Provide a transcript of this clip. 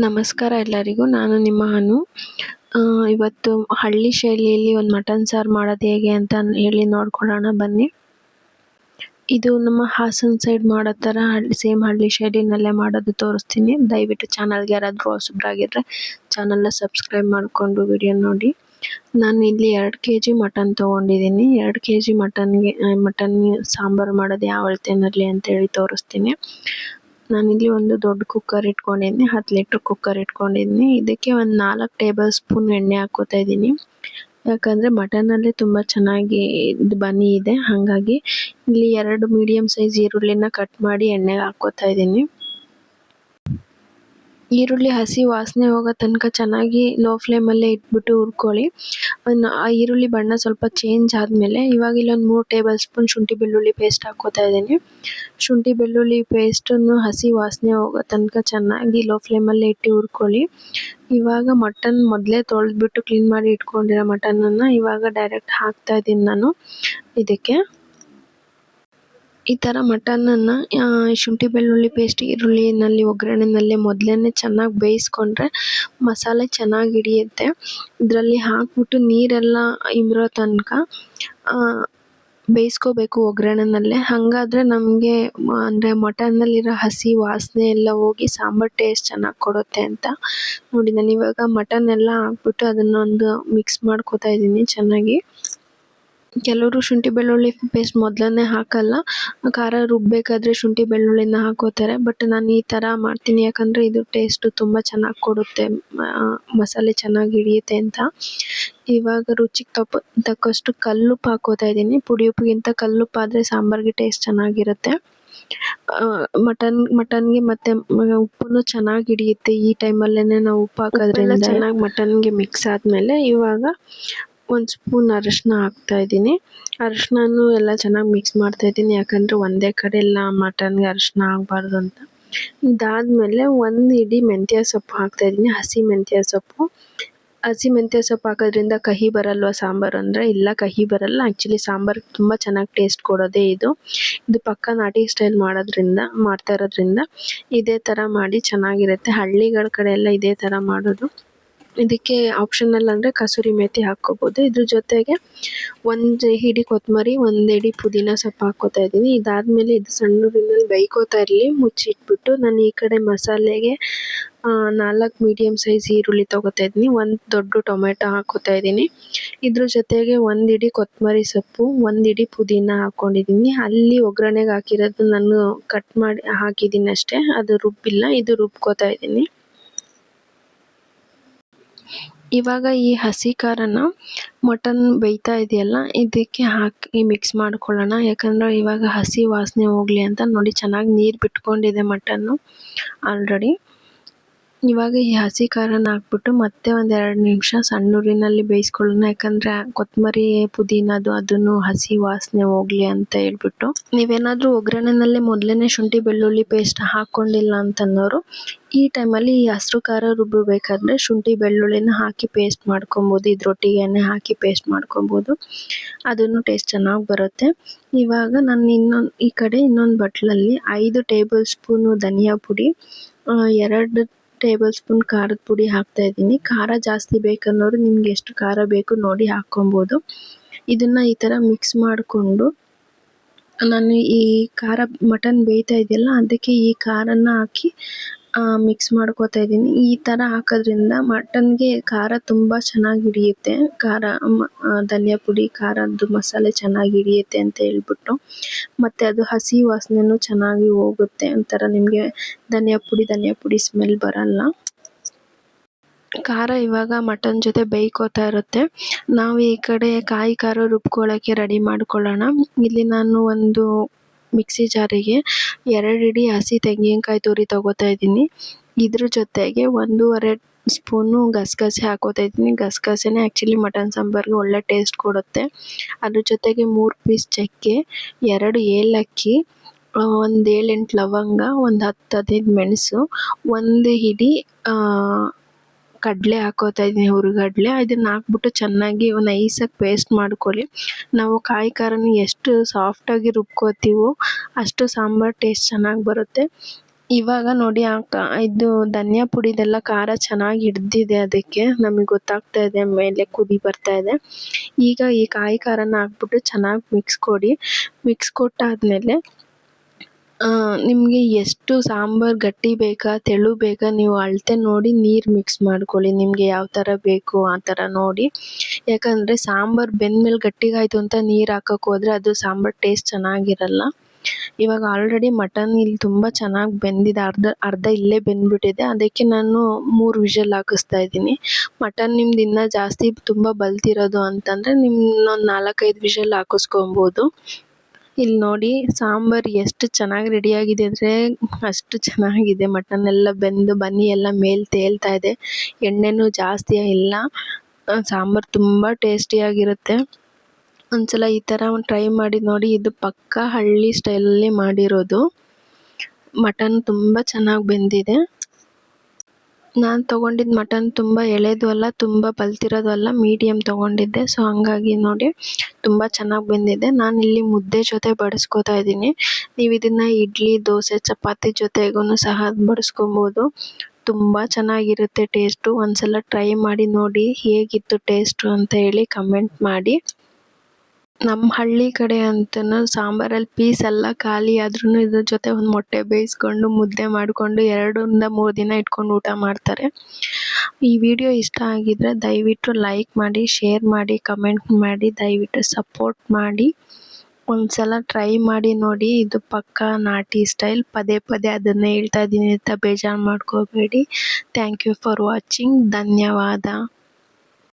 ನಮಸ್ಕಾರ ಎಲ್ಲರಿಗೂ. ನಾನು ನಿಮ್ಮ ಅನು. ಇವತ್ತು ಹಳ್ಳಿ ಶೈಲಿಯಲ್ಲಿ ಒಂದು ಮಟನ್ ಸಾರು ಮಾಡೋದು ಹೇಗೆ ಅಂತ ಹೇಳಿ ನೋಡ್ಕೊಳ್ಳೋಣ ಬನ್ನಿ. ಇದು ನಮ್ಮ ಹಾಸನ ಸೈಡ್ ಮಾಡೋ ಥರ ಸೇಮ್ ಹಳ್ಳಿ ಶೈಲಿನಲ್ಲೇ ಮಾಡೋದು ತೋರಿಸ್ತೀನಿ. ದಯವಿಟ್ಟು ಚಾನಲ್ಗೆ ಯಾರಾದರೂ ಹೊಸಬ್ರಾಗಿದ್ದರೆ ಚಾನಲ್ನ ಸಬ್ಸ್ಕ್ರೈಬ್ ಮಾಡಿಕೊಂಡು ವಿಡಿಯೋ ನೋಡಿ. ನಾನು ಇಲ್ಲಿ 2 kg ಮಟನ್ ತೊಗೊಂಡಿದ್ದೀನಿ. 2 kg ಮಟನ್ ಸಾಂಬಾರು ಮಾಡೋದು ಯಾವ ಅಳತೆನಲ್ಲಿ ಅಂತೇಳಿ ತೋರಿಸ್ತೀನಿ. ನಾನಿಲ್ಲಿ ಒಂದು ದೊಡ್ಡ ಕುಕ್ಕರ್ ಇಟ್ಕೊಂಡಿದ್ದೀನಿ, 10 ಲೀಟ್ರ್ ಕುಕ್ಕರ್ ಇಟ್ಕೊಂಡಿದ್ದೀನಿ. ಇದಕ್ಕೆ ಒಂದು 4 ಟೇಬಲ್ ಸ್ಪೂನ್ ಎಣ್ಣೆ ಹಾಕ್ಕೋತಾ ಇದ್ದೀನಿ. ಯಾಕಂದರೆ ಮಟನಲ್ಲಿ ತುಂಬ ಚೆನ್ನಾಗಿ ಬನಿ ಇದೆ, ಹಾಗಾಗಿ ಇಲ್ಲಿ 2 ಮೀಡಿಯಮ್ ಸೈಜ್ ಈರುಳ್ಳಿನ ಕಟ್ ಮಾಡಿ ಎಣ್ಣೆಗೆ ಹಾಕ್ಕೋತಾ ಇದ್ದೀನಿ. ಈರುಳ್ಳಿ ಹಸಿ ವಾಸನೆ ಹೋಗೋ ತನಕ ಚೆನ್ನಾಗಿ ಲೋ ಫ್ಲೇಮಲ್ಲೇ ಇಟ್ಬಿಟ್ಟು ಹುರ್ಕೊಳ್ಳಿ. ಆ ಈರುಳ್ಳಿ ಬಣ್ಣ ಸ್ವಲ್ಪ ಚೇಂಜ್ ಆದಮೇಲೆ ಇವಾಗ ಇಲ್ಲೊಂದು 3 ಟೇಬಲ್ ಸ್ಪೂನ್ ಶುಂಠಿ ಬೆಳ್ಳುಳ್ಳಿ ಪೇಸ್ಟ್ ಹಾಕ್ಕೋತಾ ಇದ್ದೀನಿ. ಶುಂಠಿ ಬೆಳ್ಳುಳ್ಳಿ ಪೇಸ್ಟನ್ನು ಹಸಿ ವಾಸನೆ ಹೋಗೋ ತನಕ ಚೆನ್ನಾಗಿ ಲೋ ಫ್ಲೇಮಲ್ಲೇ ಇಟ್ಟು ಹುರ್ಕೊಳ್ಳಿ. ಇವಾಗ ಮಟನ್ ಮೊದಲೇ ತೊಳೆದ್ಬಿಟ್ಟು ಕ್ಲೀನ್ ಮಾಡಿ ಇಟ್ಕೊಂಡಿರೋ ಮಟನನ್ನು ಇವಾಗ ಡೈರೆಕ್ಟ್ ಹಾಕ್ತಾ ಇದ್ದೀನಿ ನಾನು ಇದಕ್ಕೆ. ಈ ಥರ ಮಟನನ್ನು ಶುಂಠಿ ಬೆಳ್ಳುಳ್ಳಿ ಪೇಸ್ಟ್ ಈರುಳ್ಳಿನಲ್ಲಿ ಒಗ್ಗರಣೆನಲ್ಲೇ ಮೊದಲೇ ಚೆನ್ನಾಗಿ ಬೇಯಿಸ್ಕೊಂಡ್ರೆ ಮಸಾಲೆ ಚೆನ್ನಾಗಿ ಹಿಡಿಯುತ್ತೆ. ಇದರಲ್ಲಿ ಹಾಕ್ಬಿಟ್ಟು ನೀರೆಲ್ಲ ಇಂಬ್ರೋ ತನಕ ಬೇಯಿಸ್ಕೋಬೇಕು ಒಗ್ಗರಣೆನಲ್ಲೇ. ಹಾಗಾದರೆ ನಮಗೆ ಅಂದರೆ ಮಟನ್ನಲ್ಲಿರೋ ಹಸಿ ವಾಸನೆ ಎಲ್ಲ ಹೋಗಿ ಸಾಂಬಾರು ಟೇಸ್ಟ್ ಚೆನ್ನಾಗಿ ಕೊಡುತ್ತೆ ಅಂತ. ನೋಡಿ, ನಾನು ಇವಾಗ ಮಟನ್ ಎಲ್ಲ ಹಾಕ್ಬಿಟ್ಟು ಅದನ್ನೊಂದು ಮಿಕ್ಸ್ ಮಾಡ್ಕೋತಾ ಇದ್ದೀನಿ ಚೆನ್ನಾಗಿ. ಕೆಲವರು ಶುಂಠಿ ಬೆಳ್ಳುಳ್ಳಿ ಪೇಸ್ಟ್ ಮೊದಲೇ ಹಾಕಲ್ಲ, ಖಾರ ರುಬ್ಬಬೇಕಾದ್ರೆ ಶುಂಠಿ ಬೆಳ್ಳುಳ್ಳಿನ ಹಾಕೋತಾರೆ. ಬಟ್ ನಾನು ಈ ಥರ ಮಾಡ್ತೀನಿ, ಯಾಕಂದರೆ ಇದು ಟೇಸ್ಟು ತುಂಬ ಚೆನ್ನಾಗಿ ಕೊಡುತ್ತೆ, ಮಸಾಲೆ ಚೆನ್ನಾಗಿ ಹಿಡಿಯುತ್ತೆ ಅಂತ. ಇವಾಗ ರುಚಿಗೆ ತಕ್ಕಷ್ಟು ಕಲ್ಲುಪ್ಪು ಹಾಕೋತಾ ಇದ್ದೀನಿ. ಪುಡಿ ಉಪ್ಪಿಗಿಂತ ಕಲ್ಲುಪ್ಪು ಆದರೆ ಸಾಂಬಾರಿಗೆ ಟೇಸ್ಟ್ ಚೆನ್ನಾಗಿರುತ್ತೆ. ಮಟನ್ಗೆ ಮತ್ತು ಉಪ್ಪು ಚೆನ್ನಾಗಿ ಹಿಡಿಯುತ್ತೆ. ಈ ಟೈಮಲ್ಲೇ ನಾವು ಉಪ್ಪು ಹಾಕೋದ್ರಿಂದ ಚೆನ್ನಾಗಿ ಮಟನ್ಗೆ ಮಿಕ್ಸ್ ಆದಮೇಲೆ ಇವಾಗ 1 ಸ್ಪೂನ್ ಅರಿಶಿನ ಹಾಕ್ತಾ ಇದ್ದೀನಿ. ಅರಿಶಿನೂ ಎಲ್ಲ ಚೆನ್ನಾಗಿ ಮಿಕ್ಸ್ ಮಾಡ್ತಾ ಇದ್ದೀನಿ, ಯಾಕಂದರೆ ಒಂದೇ ಕಡೆ ಎಲ್ಲ ಮಟನ್ಗೆ ಅರಿಶಿನ ಆಗಬಾರ್ದು ಅಂತ. ಇದಾದಮೇಲೆ 1 ಹಿಡಿ ಮೆಂತ್ಯ ಸೊಪ್ಪು ಹಾಕ್ತಾ ಇದ್ದೀನಿ, ಹಸಿ ಮೆಂತ್ಯ ಸೊಪ್ಪು. ಹಸಿ ಮೆಂತ್ಯ ಸೊಪ್ಪು ಹಾಕೋದ್ರಿಂದ ಕಹಿ ಬರಲ್ವ ಸಾಂಬಾರು ಅಂದರೆ? ಇಲ್ಲ, ಕಹಿ ಬರಲ್ಲ. ಆ್ಯಕ್ಚುಲಿ ಸಾಂಬಾರಿಗೆ ತುಂಬ ಚೆನ್ನಾಗಿ ಟೇಸ್ಟ್ ಕೊಡೋದೇ ಇದು ಪಕ್ಕ ನಾಟಿ ಸ್ಟೈಲ್ ಮಾಡ್ತಾ ಇರೋದ್ರಿಂದ ಇದೇ ಥರ ಮಾಡಿ ಚೆನ್ನಾಗಿರುತ್ತೆ. ಹಳ್ಳಿಗಳ ಕಡೆ ಎಲ್ಲ ಇದೇ ಥರ ಮಾಡೋದು. ಇದಕ್ಕೆ ಆಪ್ಷನಲ್ ಅಂದರೆ ಕಸೂರಿ ಮೇಥಿ ಹಾಕ್ಕೋಬೋದು. ಇದ್ರ ಜೊತೆಗೆ 1 ಹಿಡಿ ಕೊತ್ತಂಬರಿ, 1 ಹಿಡಿ ಪುದೀನ ಸೊಪ್ಪು ಹಾಕ್ಕೋತಾ ಇದ್ದೀನಿ. ಇದಾದಮೇಲೆ ಇದು ಸಣ್ಣ ಉರಿನಲ್ಲಿ ಬೇಯ್ಕೋತಾ ಇರಲಿ ಮುಚ್ಚಿಟ್ಬಿಟ್ಟು, ನಾನು ಈ ಕಡೆ ಮಸಾಲೆಗೆ 4 ಮೀಡಿಯಮ್ ಸೈಜ್ ಈರುಳ್ಳಿ ತೊಗೋತಾ ಇದ್ದೀನಿ, 1 ದೊಡ್ಡ ಟೊಮೆಟೊ ಹಾಕ್ಕೋತಾ ಇದ್ದೀನಿ. ಇದ್ರ ಜೊತೆಗೆ 1 ಹಿಡಿ ಕೊತ್ತಂಬರಿ ಸೊಪ್ಪು, 1 ಹಿಡಿ ಪುದೀನ ಹಾಕ್ಕೊಂಡಿದ್ದೀನಿ. ಅಲ್ಲಿ ಒಗ್ಗರಣೆಗೆ ಹಾಕಿರೋದು ನಾನು ಕಟ್ ಮಾಡಿ ಹಾಕಿದ್ದೀನಿ ಅಷ್ಟೇ, ಅದು ರುಬ್ಬಿಲ್ಲ. ಇದು ರುಬ್ಕೋತಾ ಇದ್ದೀನಿ. ಇವಾಗ ಈ ಹಸಿ ಖಾರನ ಮಟನ್ ಬೇಯ್ತಾ ಇದೆಯಲ್ಲ ಇದಕ್ಕೆ ಹಾಕಿ ಮಿಕ್ಸ್ ಮಾಡ್ಕೊಳ್ಳೋಣ. ಯಾಕಂದರೆ ಇವಾಗ ಹಸಿ ವಾಸನೆ ಹೋಗಲಿ ಅಂತ. ನೋಡಿ, ಚೆನ್ನಾಗಿ ನೀರು ಬಿಟ್ಕೊಂಡಿದೆ ಮಟನ್ನು ಆಲ್ರೆಡಿ. ಇವಾಗ ಈ ಹಸಿ ಖಾರನ ಹಾಕ್ಬಿಟ್ಟು ಮತ್ತೆ 1-2 ನಿಮಿಷ ಸಣ್ಣ ಉರಿನಲ್ಲಿ ಬೇಯಿಸ್ಕೊಳ್ಳೋಣ. ಯಾಕಂದರೆ ಕೊತ್ತಂಬರಿ ಪುದೀನದು ಅದನ್ನು ಹಸಿ ವಾಸನೆ ಹೋಗಲಿ ಅಂತ ಹೇಳ್ಬಿಟ್ಟು. ನೀವೇನಾದರೂ ಒಗ್ಗರಣೆನಲ್ಲೇ ಮೊದಲೇ ಶುಂಠಿ ಬೆಳ್ಳುಳ್ಳಿ ಪೇಸ್ಟ್ ಹಾಕ್ಕೊಂಡಿಲ್ಲ ಅಂತನ್ನೋರು ಈ ಟೈಮಲ್ಲಿ ಈ ಹಸಿರು ಖಾರ ರುಬ್ಬಬೇಕಾದ್ರೆ ಶುಂಠಿ ಬೆಳ್ಳುಳ್ಳಿನ ಹಾಕಿ ಪೇಸ್ಟ್ ಮಾಡ್ಕೊಬೋದು. ಇದ್ರೊಟ್ಟಿಗೆ ಹಾಕಿ ಪೇಸ್ಟ್ ಮಾಡ್ಕೊಬೋದು, ಅದನ್ನು ಟೇಸ್ಟ್ ಚೆನ್ನಾಗಿ ಬರುತ್ತೆ. ಇವಾಗ ನಾನು ಈ ಕಡೆ ಇನ್ನೊಂದು ಬಟ್ಲಲ್ಲಿ 5 ಟೇಬಲ್ ಸ್ಪೂನು ಧನಿಯಾ ಪುಡಿ, 2 ಟೇಬಲ್ ಸ್ಪೂನ್ ಖಾರದ ಪುಡಿ ಹಾಕ್ತಾ ಇದ್ದೀನಿ. ಖಾರ ಜಾಸ್ತಿ ಬೇಕನ್ನೋರು ನಿಮ್ಗೆ ಎಷ್ಟು ಖಾರ ಬೇಕು ನೋಡಿ ಹಾಕ್ಕೊಬೋದು. ಇದನ್ನು ಈ ಥರ ಮಿಕ್ಸ್ ಮಾಡಿಕೊಂಡು ನಾನು ಈ ಖಾರ ಮಟನ್ ಬೇಯ್ತಾ ಇದೆಯಲ್ಲ ಅದಕ್ಕೆ ಈ ಖಾರನ ಹಾಕಿ ಮಿಕ್ಸ್ ಮಾಡ್ಕೋತಾ ಇದ್ದೀನಿ. ಈ ಥರ ಹಾಕೋದ್ರಿಂದ ಮಟನ್ಗೆ ಖಾರ ತುಂಬ ಚೆನ್ನಾಗಿ ಹಿಡಿಯುತ್ತೆ. ಧನಿಯಾ ಪುಡಿ ಖಾರದ್ದು ಮಸಾಲೆ ಚೆನ್ನಾಗಿ ಹಿಡಿಯುತ್ತೆ ಅಂತ ಹೇಳ್ಬಿಟ್ಟು, ಮತ್ತು ಅದು ಹಸಿ ವಾಸನೆನೂ ಚೆನ್ನಾಗಿ ಹೋಗುತ್ತೆ. ಒಂಥರ ನಿಮಗೆ ಧನಿಯಾ ಪುಡಿ ಸ್ಮೆಲ್ ಬರಲ್ಲ. ಖಾರ ಇವಾಗ ಮಟನ್ ಜೊತೆ ಬೇಯ್ಕೋತಾ ಇರುತ್ತೆ. ನಾವು ಈ ಕಡೆ ಕಾಯಿ ಖಾರ ರುಬ್ಕೊಳ್ಳೋಕ್ಕೆ ರೆಡಿ ಮಾಡ್ಕೊಳ್ಳೋಣ. ಇಲ್ಲಿ ನಾನು ಒಂದು ಮಿಕ್ಸಿ ಜಾರಿಗೆ 2 ಹಿಡಿ ಹಸಿ ತೆಂಗಿನಕಾಯಿ ತುರಿ ತೊಗೋತಾ ಇದ್ದೀನಿ. ಇದ್ರ ಜೊತೆಗೆ 1.5 ಸ್ಪೂನು ಗಸಗಸೆ ಹಾಕೋತಾ ಇದ್ದೀನಿ. ಗಸಗಸೆನೇ ಆ್ಯಕ್ಚುಲಿ ಮಟನ್ ಸಾಂಬಾರಿಗೆ ಒಳ್ಳೆ ಟೇಸ್ಟ್ ಕೊಡುತ್ತೆ. ಅದ್ರ ಜೊತೆಗೆ 3 ಪೀಸ್ ಚಕ್ಕೆ, 2 ಏಲಕ್ಕಿ, 1 7-8 ಲವಂಗ, ಒಂದು 10-15 ಮೆಣಸು, 1 ಹಿಡಿ ಕಡಲೆ ಹಾಕೋತಾ ಇದ್ದೀನಿ, ಹುರಿಗಡಲೆ. ಇದನ್ನು ಹಾಕ್ಬಿಟ್ಟು ಚೆನ್ನಾಗಿ ನೈಸಾಗಿ ಪೇಸ್ಟ್ ಮಾಡ್ಕೊಳ್ಳಿ. ನಾವು ಕಾಯಿ ಖಾರನ ಎಷ್ಟು ಸಾಫ್ಟಾಗಿ ರುಬ್ಕೋತೀವೋ ಅಷ್ಟು ಸಾಂಬಾರು ಟೇಸ್ಟ್ ಚೆನ್ನಾಗಿ ಬರುತ್ತೆ. ಇವಾಗ ನೋಡಿ ಇದು ಧನಿಯಾ ಪುಡಿದೆಲ್ಲ ಖಾರ ಚೆನ್ನಾಗಿ ಹಿಡ್ದಿದೆ, ಅದಕ್ಕೆ ನಮಗೆ ಗೊತ್ತಾಗ್ತಾ ಇದೆ, ಮೇಲೆ ಕುದಿ ಬರ್ತಾ ಇದೆ. ಈಗ ಈ ಕಾಯಿ ಖಾರನ ಹಾಕ್ಬಿಟ್ಟು ಚೆನ್ನಾಗಿ ಮಿಕ್ಸ್ ಕೊಡಿ. ಮಿಕ್ಸ್ ಕೊಟ್ಟಾದ್ಮೇಲೆ ನಿಮಗೆ ಎಷ್ಟು ಸಾಂಬಾರು ಗಟ್ಟಿ ಬೇಕಾ ತೆಳು ಬೇಕಾ ನೀವು ಅಳತೆ ನೋಡಿ ನೀರು ಮಿಕ್ಸ್ ಮಾಡ್ಕೊಳ್ಳಿ. ನಿಮಗೆ ಯಾವ ಥರ ಬೇಕು ಆ ಥರ ನೋಡಿ. ಯಾಕಂದರೆ ಸಾಂಬಾರು ಬೆಂದಮೇಲೆ ಗಟ್ಟಿಗಾಯಿತು ಅಂತ ನೀರು ಹಾಕೋಕೆ ಹೋದರೆ ಅದು ಸಾಂಬಾರು ಟೇಸ್ಟ್ ಚೆನ್ನಾಗಿರಲ್ಲ. ಇವಾಗ ಆಲ್ರೆಡಿ ಮಟನ್ ಇಲ್ಲಿ ತುಂಬ ಚೆನ್ನಾಗಿ ಬೆಂದಿದೆ, ಅರ್ಧ ಇಲ್ಲೇ ಬೆಂದ್ಬಿಟ್ಟಿದೆ. ಅದಕ್ಕೆ ನಾನು 3 ವಿಷಲ್ ಹಾಕಿಸ್ತಾ ಇದ್ದೀನಿ. ಮಟನ್ ನಿಮ್ದು ಇನ್ನೂ ಜಾಸ್ತಿ ತುಂಬ ಬಲ್ತಿರೋದು ಅಂತಂದರೆ ಇನ್ನೊಂದು 4-5 ವಿಷಲ್ ಹಾಕಿಸ್ಕೊಬೋದು. ಇಲ್ಲಿ ನೋಡಿ ಸಾಂಬಾರು ಎಷ್ಟು ಚೆನ್ನಾಗಿ ರೆಡಿಯಾಗಿದೆ ಅಂದರೆ ಅಷ್ಟು ಚೆನ್ನಾಗಿದೆ. ಮಟನ್ ಎಲ್ಲ ಬೆಂದು ಬನ್ನಿ ಎಲ್ಲ ಮೇಲೆ ತೇಲ್ತಾ ಇದೆ, ಎಣ್ಣೆನೂ ಜಾಸ್ತಿ ಇಲ್ಲ. ಸಾಂಬಾರು ತುಂಬ ಟೇಸ್ಟಿಯಾಗಿರುತ್ತೆ. ಒಂದ್ಸಲ ಈ ಥರ ಟ್ರೈ ಮಾಡಿ ನೋಡಿ. ಇದು ಪಕ್ಕಾ ಹಳ್ಳಿ ಸ್ಟೈಲಲ್ಲಿ ಮಾಡಿರೋದು. ಮಟನ್ ತುಂಬ ಚೆನ್ನಾಗಿ ಬೆಂದಿದೆ. ನಾನು ತೊಗೊಂಡಿದ್ದು ಮಟನ್ ತುಂಬ ಎಳೆದು ಅಲ್ಲ, ತುಂಬ ಬಲ್ತಿರೋದು ಅಲ್ಲ, ಮೀಡಿಯಮ್ ತೊಗೊಂಡಿದ್ದೆ. ಸೊ ಹಂಗಾಗಿ ನೋಡಿ ತುಂಬ ಚೆನ್ನಾಗಿ ಬೆಂದಿದೆ. ನಾನಿಲ್ಲಿ ಮುದ್ದೆ ಜೊತೆ ಬಡಿಸ್ಕೊತಾ ಇದ್ದೀನಿ. ನೀವು ಇದನ್ನು ಇಡ್ಲಿ, ದೋಸೆ, ಚಪಾತಿ ಜೊತೆಗೂ ಸಹ ಬಡಿಸ್ಕೊಬೋದು. ತುಂಬ ಚೆನ್ನಾಗಿರುತ್ತೆ ಟೇಸ್ಟು. ಒಂದ್ಸಲ ಟ್ರೈ ಮಾಡಿ ನೋಡಿ ಹೇಗಿತ್ತು ಟೇಸ್ಟು ಅಂತ ಹೇಳಿ ಕಮೆಂಟ್ ಮಾಡಿ. ನಮ್ಮ ಹಳ್ಳಿ ಕಡೆ ಅಂತೂ ಸಾಂಬಾರಲ್ಲಿ ಪೀಸ್ ಎಲ್ಲ ಖಾಲಿ ಆದ್ರೂ ಇದ್ರ ಜೊತೆ ಒಂದು ಮೊಟ್ಟೆ ಬೇಯಿಸ್ಕೊಂಡು ಮುದ್ದೆ ಮಾಡಿಕೊಂಡು 2-3 ದಿನ ಇಟ್ಕೊಂಡು ಊಟ ಮಾಡ್ತಾರೆ. ಈ ವಿಡಿಯೋ ಇಷ್ಟ ಆಗಿದ್ರೆ ದಯವಿಟ್ಟು ಲೈಕ್ ಮಾಡಿ, ಶೇರ್ ಮಾಡಿ, ಕಮೆಂಟ್ ಮಾಡಿ, ದಯವಿಟ್ಟು ಸಪೋರ್ಟ್ ಮಾಡಿ. ಒಂದ್ಸಲ ಟ್ರೈ ಮಾಡಿ ನೋಡಿ. ಇದು ಪಕ್ಕಾ ನಾಟಿ ಸ್ಟೈಲ್. ಪದೇ ಪದೇ ಅದನ್ನೇ ಹೇಳ್ತಾ ಇದ್ದೀನಿ ಅಂತ ಬೇಜಾರು ಮಾಡ್ಕೋಬೇಡಿ. Thank you for watching. ಧನ್ಯವಾದ.